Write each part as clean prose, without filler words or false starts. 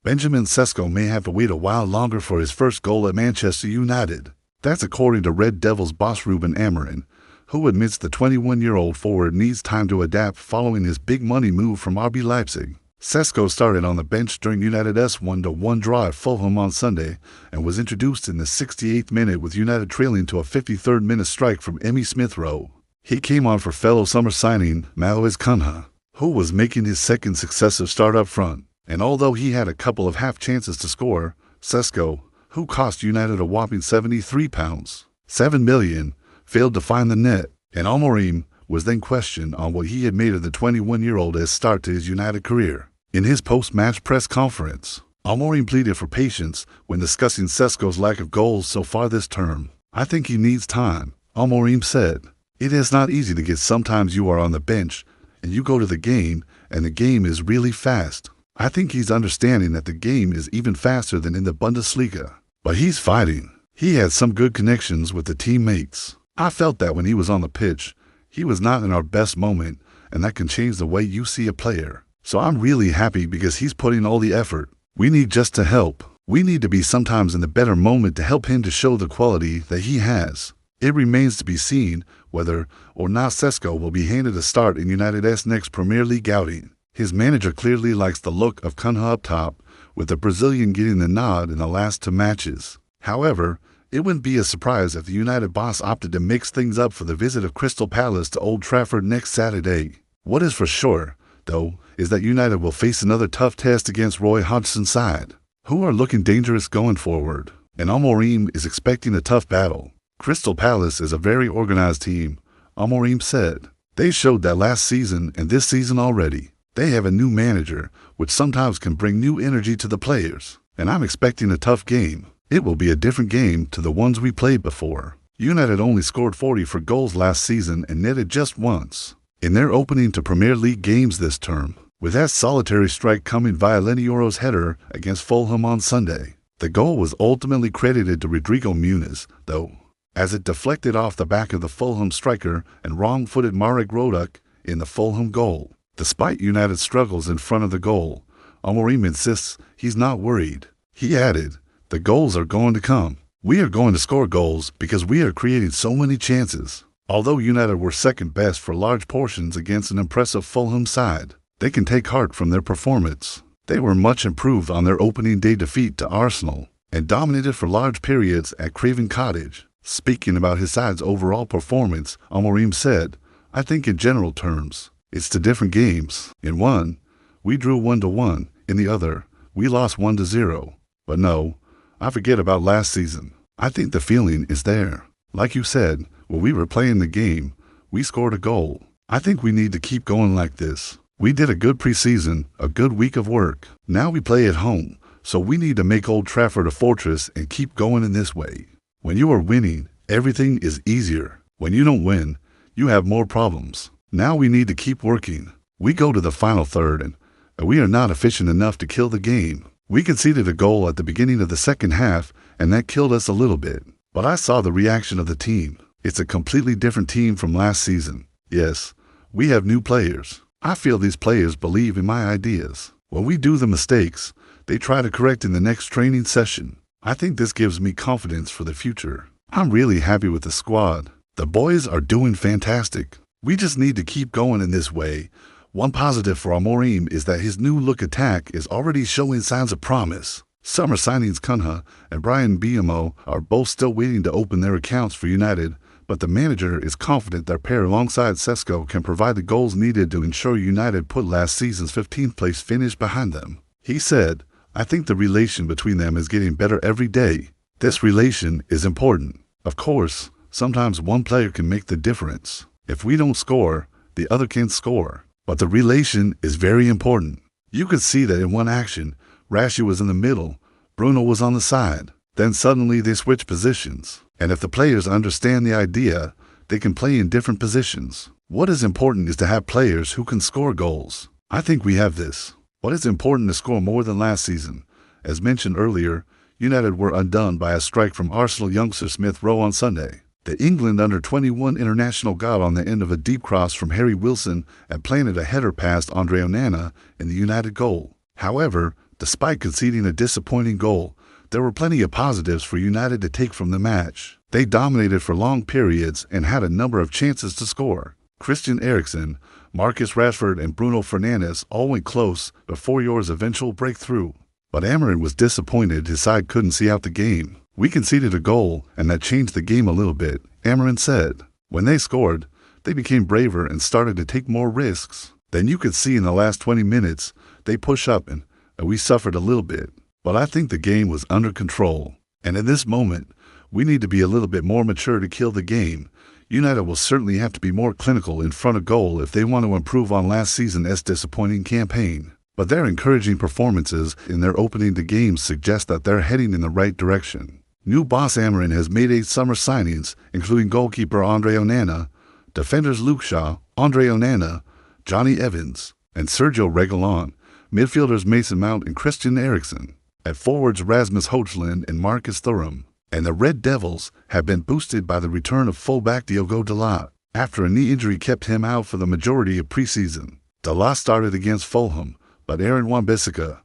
Benjamin Sesko may have to wait a while longer for his first goal at Manchester United. That's according to Red Devils boss Ruben Amorim, who admits the 21-year-old forward needs time to adapt following his big money move from RB Leipzig. Sesko started on the bench during United's 1-1 draw at Fulham on Sunday and was introduced in the 68th minute with United trailing to a 53rd minute strike from Emile Smith-Rowe. He came on for fellow summer signing Maouez Cunha, who was making his second successive start up front. And although he had a couple of half chances to score, Sesko, who cost United a whopping £73, $7 million, failed to find the net, and Amorim was then questioned on what he had made of the 21-year-old's start to his United career. In his post-match press conference, Amorim pleaded for patience when discussing Sesko's lack of goals so far this term. "I think he needs time," Amorim said. "It is not easy to get. Sometimes you are on the bench and you go to the game and the game is really fast. I think he's understanding that the game is even faster than in the Bundesliga. But he's fighting. He had some good connections with the teammates. I felt that when he was on the pitch, he was not in our best moment, and that can change the way you see a player. So I'm really happy because he's putting all the effort. We need just to help. We need to be sometimes in the better moment to help him to show the quality that he has." It remains to be seen whether or not Sesko will be handed a start in United's next Premier League outing. His manager clearly likes the look of Cunha up top, with the Brazilian getting the nod in the last two matches. However, it wouldn't be a surprise if the United boss opted to mix things up for the visit of Crystal Palace to Old Trafford next Saturday. What is for sure, though, is that United will face another tough test against Roy Hodgson's side, who are looking dangerous going forward. And Amorim is expecting a tough battle. Crystal Palace is a very organized team, Amorim said. They showed that last season and this season already. They have a new manager, which sometimes can bring new energy to the players. And I'm expecting a tough game. It will be a different game to the ones we played before. United only scored 44 goals last season and netted just once in their opening to Premier League games this term, with that solitary strike coming via Lenny Yoro's header against Fulham on Sunday. The goal was ultimately credited to Rodrigo Muniz, though, as it deflected off the back of the Fulham striker and wrong-footed Marek Roduk in the Fulham goal. Despite United's struggles in front of the goal, Amorim insists he's not worried. He added, "The goals are going to come. We are going to score goals because we are creating so many chances." Although United were second best for large portions against an impressive Fulham side, they can take heart from their performance. They were much improved on their opening day defeat to Arsenal and dominated for large periods at Craven Cottage. Speaking about his side's overall performance, Amorim said, "I think in general terms, it's the different games. In one, we drew 1-1. In the other, we lost 1-0. But no, I forget about last season. I think the feeling is there. Like you said, when we were playing the game, we scored a goal. I think we need to keep going like this. We did a good preseason, a good week of work. Now we play at home, so we need to make Old Trafford a fortress and keep going in this way. When you are winning, everything is easier. When you don't win, you have more problems. Now we need to keep working. We go to the final third and we are not efficient enough to kill the game. We conceded a goal at the beginning of the second half and that killed us a little bit. But I saw the reaction of the team. It's a completely different team from last season. Yes, we have new players. I feel these players believe in my ideas. When we do the mistakes, they try to correct in the next training session. I think this gives me confidence for the future. I'm really happy with the squad. The boys are doing fantastic. We just need to keep going in this way." One positive for Amorim is that his new look attack is already showing signs of promise. Summer signings Cunha and Brian Mbeumo are both still waiting to open their accounts for United, but the manager is confident their pair alongside Sesko can provide the goals needed to ensure United put last season's 15th place finish behind them. He said, "I think the relation between them is getting better every day. This relation is important. Of course, sometimes one player can make the difference. If we don't score, the other can score. But the relation is very important." You could see that in one action, Rashi was in the middle, Bruno was on the side. Then suddenly they switched positions. And if the players understand the idea, they can play in different positions. What is important is to have players who can score goals. I think we have this. But it's important to score more than last season. As mentioned earlier, United were undone by a strike from Arsenal youngster Smith-Rowe on Sunday. The England under-21 international got on the end of a deep cross from Harry Wilson and planted a header past Andre Onana in the United goal. However, Despite conceding a disappointing goal, there were plenty of positives for United to take from the match. They dominated for long periods and had a number of chances to score. Christian Eriksen, Marcus Rashford, and Bruno Fernandes all went close before Yor's eventual breakthrough. But Amarin was disappointed his side couldn't see out the game. "We conceded a goal, and that changed the game a little bit," Amarin said. "When they scored, they became braver and started to take more risks. Then you could see in the last 20 minutes, they push up and we suffered a little bit. But I think the game was under control. And in this moment, we need to be a little bit more mature to kill the game. United will certainly have to be more clinical in front of goal if they want to improve on last season's disappointing campaign. But their encouraging performances in their opening the game suggest that they're heading in the right direction." New boss Amarin has made 8 summer signings, including goalkeeper Andre Onana, defenders Luke Shaw, Andre Onana, Johnny Evans, and Sergio Reguilon, midfielders Mason Mount and Christian Eriksen, at forwards Rasmus Højlund and Marcus Thuram. And the Red Devils have been boosted by the return of fullback Diogo Dalot, after a knee injury kept him out for the majority of preseason. Dalot started against Fulham, but Aaron Wan-Bissaka,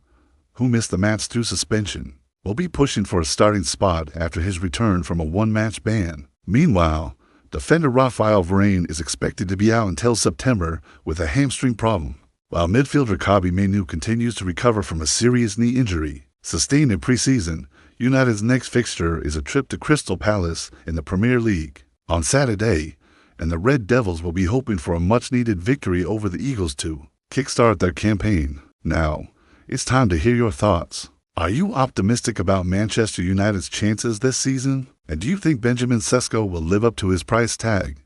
who missed the match through suspension, will be pushing for a starting spot after his return from a one-match ban. Meanwhile, defender Rafael Varane is expected to be out until September with a hamstring problem, while midfielder Kobbie Mainoo continues to recover from a serious knee injury sustained in preseason. United's next fixture is a trip to Crystal Palace in the Premier League on Saturday, and the Red Devils will be hoping for a much-needed victory over the Eagles to kickstart their campaign. Now, it's time to hear your thoughts. Are you optimistic about Manchester United's chances this season? And do you think Benjamin Sesko will live up to his price tag?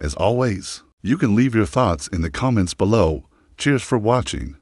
As always, you can leave your thoughts in the comments below. Cheers for watching.